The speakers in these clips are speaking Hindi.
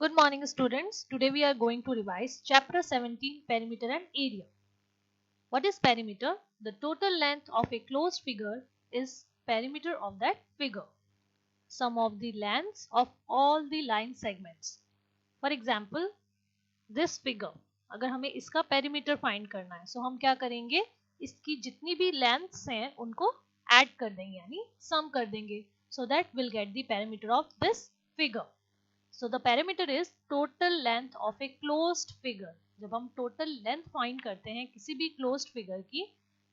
Good morning students. Today we are going to revise chapter 17 perimeter and area. What is perimeter? The total length of a closed figure is perimeter of that figure. Sum of the lengths of all the line segments. For example, this figure. अगर हमें इसका perimeter find करना है, so हम क्या करेंगे? इसकी जितनी भी lengths हैं उनको add कर देंगे यानी sum कर देंगे. So that will get the perimeter of this figure. So the perimeter is total length of a closed figure. जब हम total length find करते हैं किसी भी closed figure की,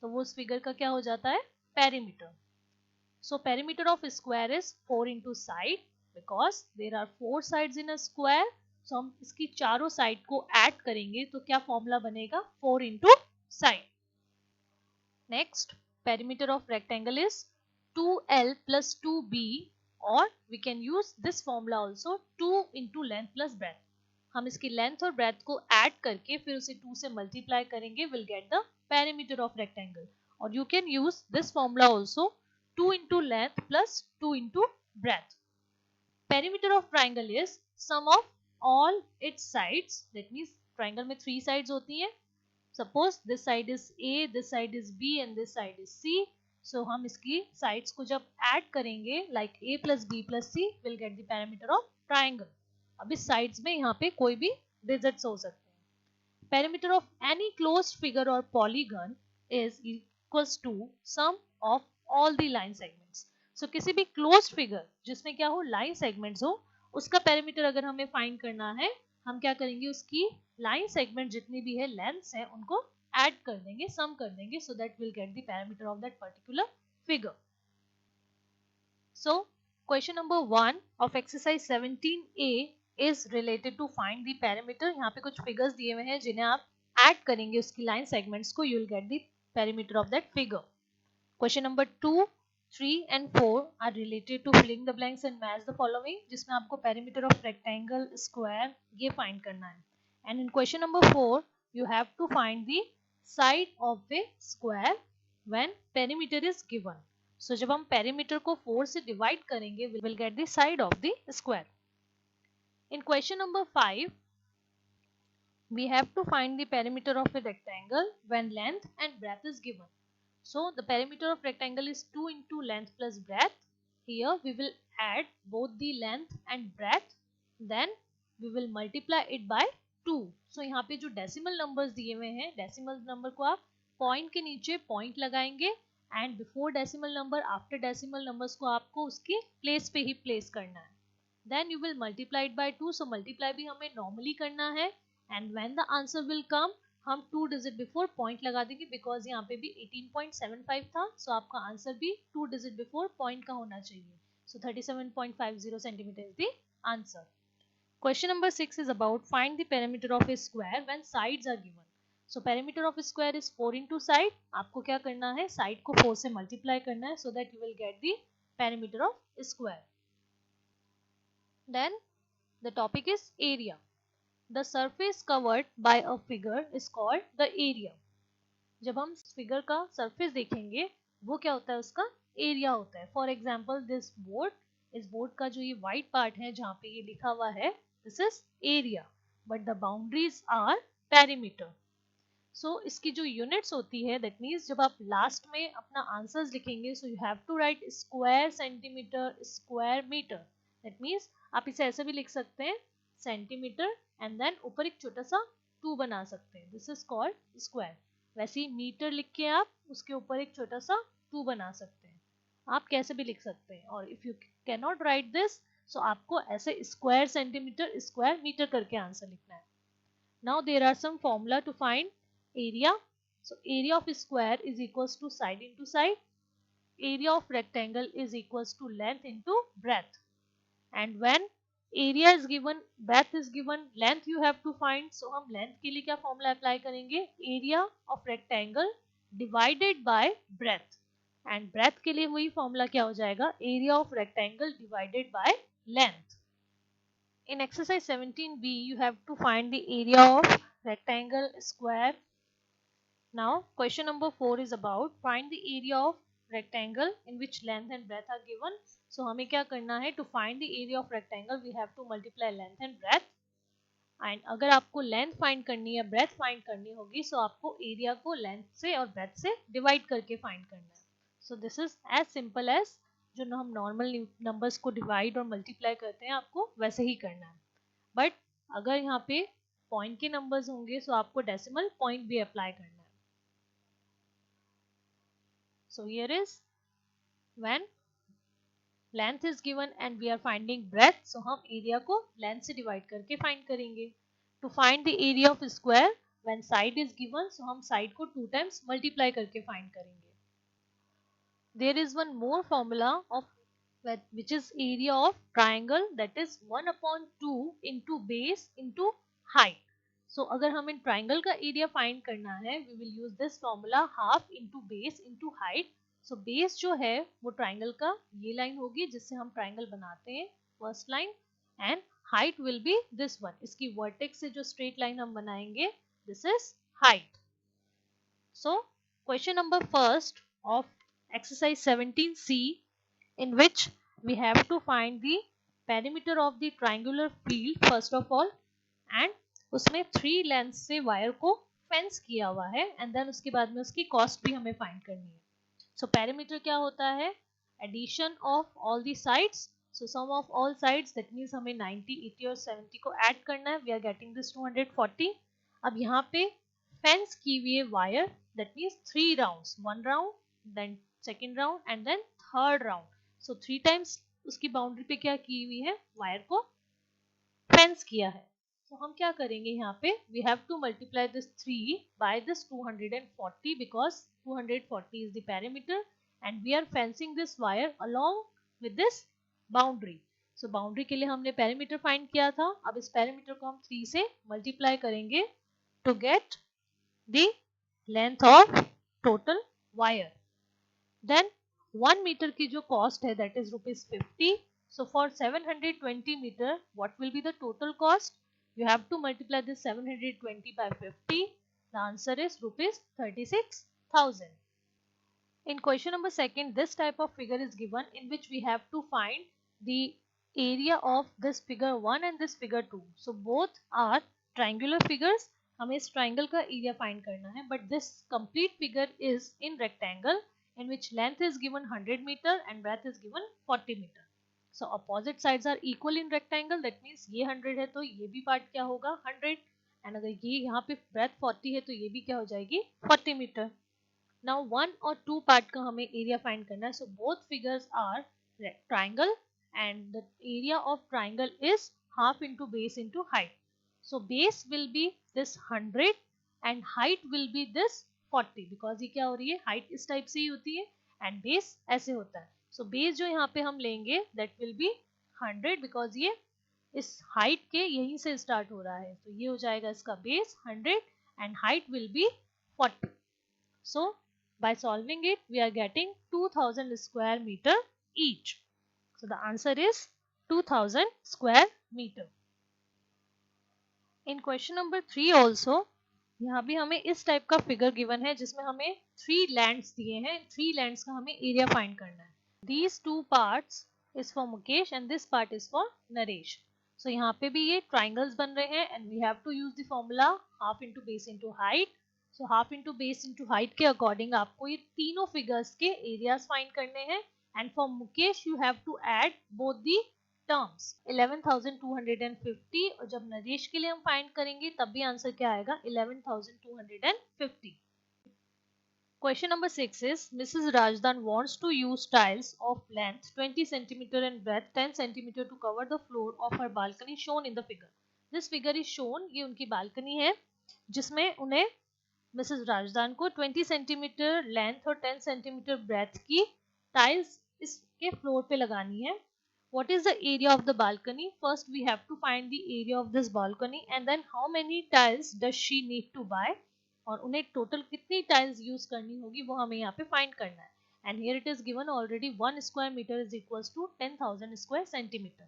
तो वो उस figure का क्या हो जाता है? Perimeter. So perimeter of a square is 4 into side because there are 4 sides in a square. So हम इसकी चारों side को add करेंगे तो क्या formula बनेगा? 4 into side. Next, perimeter of rectangle is 2L plus 2B, or we can use this formula also 2 into length plus breadth. हम इसकी length और breadth को add करके फिर उसे 2 से multiply करेंगे, will get the perimeter of rectangle. और you can use this formula also 2 into length plus 2 into breadth. Perimeter of triangle is sum of all its sides. That means triangle में 3 sides होती हैं. Suppose this side is A, this side is B and this side is C. So हम इसकी sides को जब add करेंगे like A plus B plus C will get the perimeter of triangle. अब इस sides में यहाँ पे कोई भी digits हो सकते हैं. Perimeter of any closed figure or polygon is equals to sum of all the line segments. So किसी भी closed figure जिसमें क्या हो line segments हो उसका perimeter अगर हमें find करना है हम क्या करेंगे उसकी लाइन सेगमेंट जितनी भी है लेंथ्स है उनको ऐड कर देंगे सम कर देंगे so that will get the parameter of that particular figure. So question number 1 of exercise 17A is related to find the parameter. यहाँ पे कुछ फिगर्स दिए हुए हैं जिन्हें आप ऐड करेंगे उसकी लाइन सेगमेंट्स को, you will get the parameter of that figure. Question number 2, 3 and 4 are related to filling the blanks and match the following, जिसमें आपको perimeter of rectangle, square ये find करना है. And in question number 4 you have to find the side of a square when perimeter is given. So जब हम perimeter को 4 से divide करेंगे we will get the side of the square. In question number 5 we have to find the perimeter of a rectangle when length and breadth is given. So the perimeter of rectangle is 2 into length plus breadth. Here we will add both the length and breadth, then we will multiply it by 2. So यहाँ पे जो decimal numbers दिए हुए हैं decimal number को आप point के नीचे point लगाएंगे and before decimal number after decimal numbers को आपको उसके place पे ही place करना है. Then you will multiply it by 2. So multiply भी हमें normally करना है and when the answer will come हम 2 डिजिट बिफोर पॉइंट लगा देंगे बिकॉज यहाँ पे भी 18.75 था. सो आपका आंसर भी 2 डिजिट बिफोर पॉइंट का होना चाहिए. So 37.50 centimetre is the answer. Question number 6 is about find the perimeter of a square when sides are given. So perimeter of a square is 4 into side. आपको क्या करना है साइड को 4 से मल्टीप्लाई करना है so that you will get the perimeter of square. Then the topic is area. The surface covered by a figure is called the area. जब हम फिगर का सरफेस देखेंगे वो क्या होता है उसका एरिया होता है. फॉर एग्जाम्पल दिस बोर्ड, इस बोर्ड का जो ये व्हाइट पार्ट है जहाँ पे ये लिखा हुआ है this is area but the boundaries are perimeter. So इसकी जो यूनिट्स होती है दैट मीन्स जब आप लास्ट में अपना आंसर्स लिखेंगे so you have to write square centimetre square metre. That means आप इसे ऐसे भी लिख सकते हैं सेंटीमीटर एंड देन ऊपर एक छोटा सा 2 बना सकते हैं. This is called square. वैसे ही मीटर लिख के आप उसके ऊपर एक छोटा सा 2 बना सकते हैं. आप कैसे भी लिख सकते हैं. और if you can not write this so आपको ऐसे स्क्वायर सेंटीमीटर स्क्वायर मीटर करके आंसर लिखना है. Now there are some formula to find area. So area of square is equals to side into side. Area of rectangle is equals to length into breadth. And when area is given breadth is given length you have to find. So हम लेंथ के लिए क्या फॉर्मूला अप्लाई करेंगे area of rectangle divided by breadth. And breadth के लिए वही फॉर्मूला क्या हो जाएगा area of rectangle divided by length. In exercise 17B you have to find the area of rectangle square. Now question number 4 is about find the area of rectangle in which length and breadth are given. So हमें क्या करना है to find the area of rectangle we have to multiply length and breadth. And अगर आपको लेंथ फाइंड करनी है, ब्रेथ फाइंड करनी होगी, सो आपको एरिया को लेंथ से और ब्रेथ से डिवाइड करके फाइंड करना है. So this is as simple as जो हम नॉर्मल नंबर्स को डिवाइड और मल्टीप्लाई करते हैं, आपको वैसे ही करना है. बट अगर यहाँ पे पॉइंट के नंबर्स होंगे, सो आपको डेसिमल पॉइंट भी अप्लाई करना है. So here is when length is given and we are finding breadth, so हम एरिया को लेंथ से डिवाइड करके फाइंड करेंगे. To find the area of square when side is given, so हम साइड को 2 टाइम्स मल्टीप्लाई करके फाइंड करेंगे. There is one more formula of which is area of triangle, that is 1 upon 2 into base into height. So अगर हमें triangle का area find करना है, we will use this formula half into base into height. So base जो है वो triangle का ये line होगी जिससे हम triangle बनाते हैं, first line, and height will be this one. इसकी vertex से जो straight line हम बनाएंगे, this is height. So question number first of exercise 17C, in which we have to find the perimeter of the triangular field first of all, and उसमें 3 लेंथ से वायर को फेंस किया हुआ है, एंड देन उसके बाद में उसकी कॉस्ट भी हमें फाइंड करनी है. सो पेरीमीटर क्या होता है? Addition of all the sides, so sum of all sides, that means हमें 90, 80 और 70 को ऐड करना है. We are getting this 240. अब यहाँ पे फेंस की हुई है wire, that means 3 rounds, 1 round, then second round and then third round. So 3 times उसकी बाउंड्री पे क्या की हुई है? वायर को फेंस किया है. तो हम क्या करेंगे यहाँ पे? We have to multiply this 3 by this 240 because 240 is the perimeter and we are fencing this wire along with this boundary. So boundary के लिए हमने पेरीमीटर फाइंड किया था. अब इस पेरीमीटर को हम 3 से मल्टीप्लाई करेंगे to get the length of total wire. Then 1 metre की जो कॉस्ट है, that is ₹50. So for 720 meter, what will be the total cost? You have to multiply this 720 by 50. The answer is ₹36,000. In question number second, this type of figure is given in which we have to find the area of this figure 1 and this figure 2. So both are triangular figures. हमें इस triangle का area find करना है, but this complete figure is in rectangle in which length is given 100 meter and breadth is given 40 meter. So opposite sides are equal in rectangle, that means ये 100 है तो ये भी पार्ट क्या होगा? 100. एंड अगर ये यहाँ पे ब्रेथ 40 है तो ये भी क्या हो जाएगी? 40 मीटर. नाउ 1 और 2 पार्ट का हमें एरिया फाइंड करना है. So both figures are triangle and the area of triangle is half into base into height. So base will be this 100 and height will be this 40 because ये क्या हो रही है? हाइट इस टाइप से ही होती है एंड बेस ऐसे होता है. सो बेस जो यहाँ पे हम लेंगे दैट विल बी 100 बिकॉज ये इस हाइट के यहीं से स्टार्ट हो रहा है. तो ये हो जाएगा इसका base 100 and height will B 40. So by solving it we are getting 2000 square meter each. So the answer is 2000 square meter. In question number 3 also, यहाँ भी हमें इस टाइप का फिगर गिवन है जिसमें हमें 3 लैंड्स दिए हैं. 3 लैंड्स का हमें एरिया फाइंड करना है. These 2 parts is for Mukesh and this part is for Naresh. So यहाँ पे भी ये triangles बन रहे हैं and we have to use the formula half into base into height. So half into base into height के according आपको ये तीनों figures के areas find करने हैं and for Mukesh you have to add both the terms 11,250 और जब नरेश के लिए हम फाइंड करेंगे तब भी आंसर क्या आएगा? 11,250. Question number 6 is Mrs. Rajdan wants to use tiles of length 20 cm and breadth 10 cm to cover the floor of her balcony shown in the figure. This figure is shown. ये उनकी balcony है जिसमें उन्हें मिसेस राजदान को 20 सेंटीमीटर लेंथ और 10 सेंटीमीटर ब्रेथ की टाइल्स इसके फ्लोर पे लगानी है. What is the area of the balcony? First we have to find the area of this balcony and then how many tiles does she need to buy, और उन्हें टोटल कितनी टाइल्स यूज करनी होगी वो हमें यहाँ पे फाइंड करना है. And here it is given already 1 square metre is equals to 10,000 square centimetre.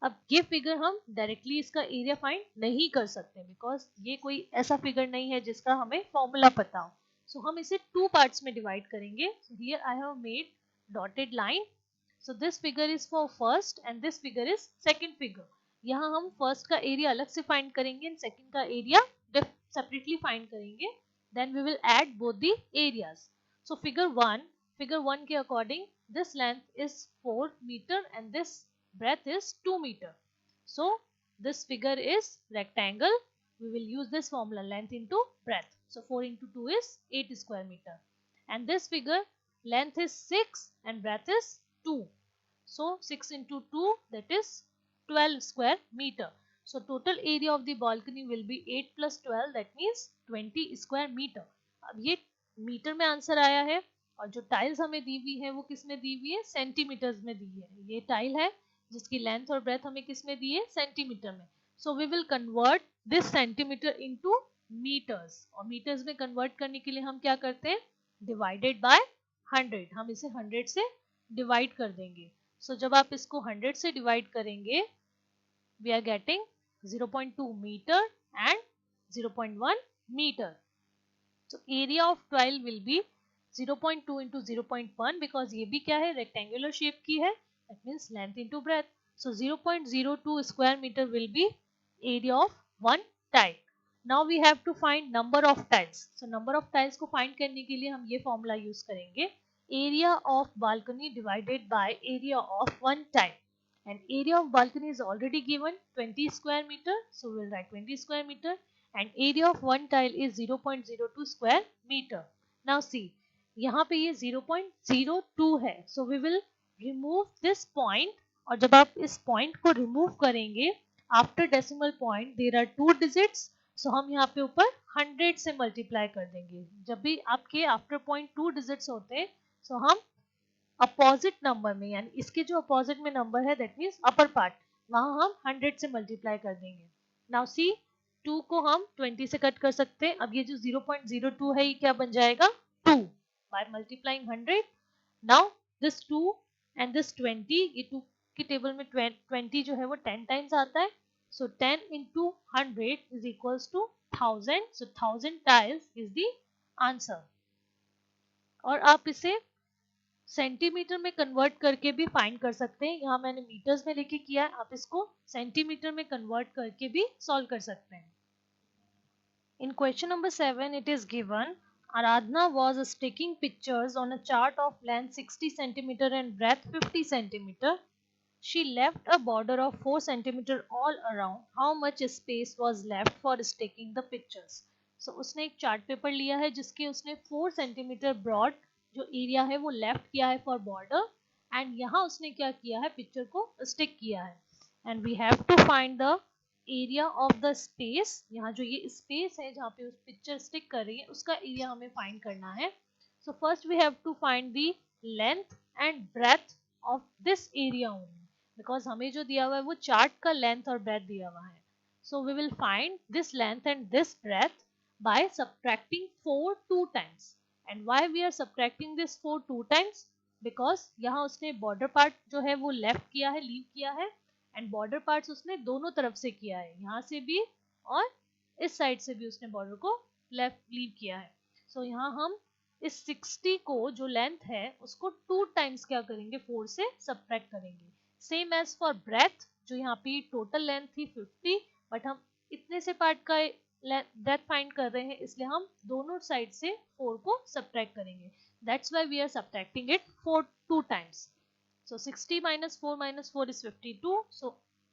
अब ये फिगर हम डायरेक्टली इसका एरिया फाइंड नहीं कर सकते बिकॉज ये कोई ऐसा फिगर नहीं है जिसका हमें फॉर्मूला पता हो. सो हम इसे 2 पार्ट्स में डिवाइड करेंगे. So here I have made dotted line. So this figure is for first and this figure is second figure. यहाँ हम फर्स्ट का एरिया अलग से फाइंड करेंगे एंड सेकंड का एरिया सेपरेटली फाइंड करेंगे. Then we will add both the areas. So figure 1 के according this length is 4 meter and this breadth is 2 meter. So this figure is rectangle. We will use this formula, length into breadth. So 4 into 2 is 8 square meter. And this figure, length is 6 and breadth is 2. So 6 into 2, that is 12 square meter. So total area of the balcony will be 8 plus 12, that means 20 square meter. अब ये मीटर में आंसर आया है और जो टाइल्स हमें दी हुई है वो किस में दी हुई है, सेंटीमीटर्स में दी है. ये टाइल है जिसकी लेंथ और ब्रेथ हमें किस में दी है, सेंटीमीटर में. So we will convert this centimetre into metres. और मीटर्स में कन्वर्ट करने के लिए हम क्या करते हैं, डिवाइडेड बाय 100. हम इसे 100 से डिवाइड कर देंगे. सो जब आप इसको 100 से डिवाइड करेंगे, we are getting 0.2 metre and 0.1 metre. So area of tile will be 0.2 into 0.1 because ये भी क्या है, rectangular shape की है. That means length into breadth. So 0.02 square meter will be area of one tile. Now we have to find number of tiles. So number of tiles को find करने के लिए हम ये formula use करेंगे. Area of balcony divided by area of one tile. And area of balcony is already given 20 square meter. So we will write 20 square meter. And area of one tile is 0.02 square meter. Now see, यहाँ पे ये 0.02 है. So we will remove this point. और जब आप इस point को remove करेंगे, after decimal point there are 2 digits. So हम यहाँ पे ऊपर 100 से multiply कर देंगे. जब भी आपके after point 2 digits होते हैं, so हम opposite number में, यानी इसके जो opposite में number है, that means upper part, वहाँ हम 100 से multiply कर देंगे. Now see, 2 को हम 20 से कट कर सकते हैं. अब ये जो 0.02 है ये क्या बन जाएगा, 2 by multiplying 100. Now this 2 and this 20, ये 2 की टेबल में 20 जो है वो 10 टाइम्स आता है. So 10 into 100 is equals to 1000. So 1000 tiles is the answer. और आप इसे सेंटीमीटर में कन्वर्ट करके भी फाइंड कर सकते हैं. यहाँ मैंने मीटर्स में लेके किया है, आप इसको सेंटीमीटर में कन्वर्ट करके भी सॉल्व कर सकते हैं. In question number 7, it is given Aradhana was sticking pictures on a chart of length 60 cm and breadth 50 cm. She left a border of 4 cm all around. How much space was left for sticking the pictures? So उसने एक चार्ट पेपर लिया है जिसके उसने 4 cm ब्रॉड जो एरिया है वो लेफ्ट किया है फॉर बॉर्डर, एंड यहाँ उसने क्या किया है, पिक्चर को स्टिक किया है. And we have to find the area of the space. यहाँ जो ये स्पेस है जहाँ पे उस पिक्चर स्टिक कर रही है उसका एरिया हमें फाइंड करना है. So first we have to find the length and breadth of this area only, because हमें जो दिया हुआ है वो चार्ट का लेंथ और ब्रेथ दिया हुआ है. So we will find this length and this breadth by subtracting 4 2 times. And why we are subtracting this 4 2 times? Because यहाँ उसने बॉर्डर पार्ट जो है वो लेफ्ट किया है, लीव किया है, एंड बॉर्डर पार्ट्स उसने दोनों तरफ से किया है, यहाँ से भी और इस साइड से भी उसने बॉर्डर को लेफ्ट लीव किया है. सो यहाँ हम इस 60 को जो लेंथ है उसको 2 टाइम्स क्या करेंगे, 4 से सब्ट्रैक्ट करेंगे. सेम एज फॉर ब्रेथ, जो यहाँ पे टोटल लेंथ थी 50, बट हम इतने से पार्ट का ब्रेथ फाइंड कर रहे हैं इसलिए हम दोनों साइड से 4 को सब्ट्रैक्ट करेंगे. That's why we are subtracting it 2 times. So 60 minus 4 is 52. So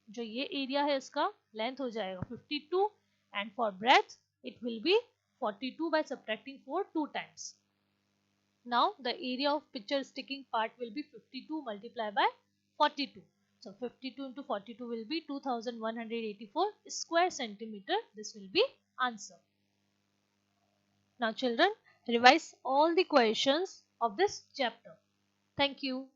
जो ये एरिया है इसका लेंथ हो जाएगा 52 and for breadth it will be 42 by subtracting 4 2 times. Now the area of picture sticking part will be 52 multiplied by 42. So 52 into 42 will be 2184 square centimeter. This will be answer. Now children, revise all the questions of this chapter. Thank you.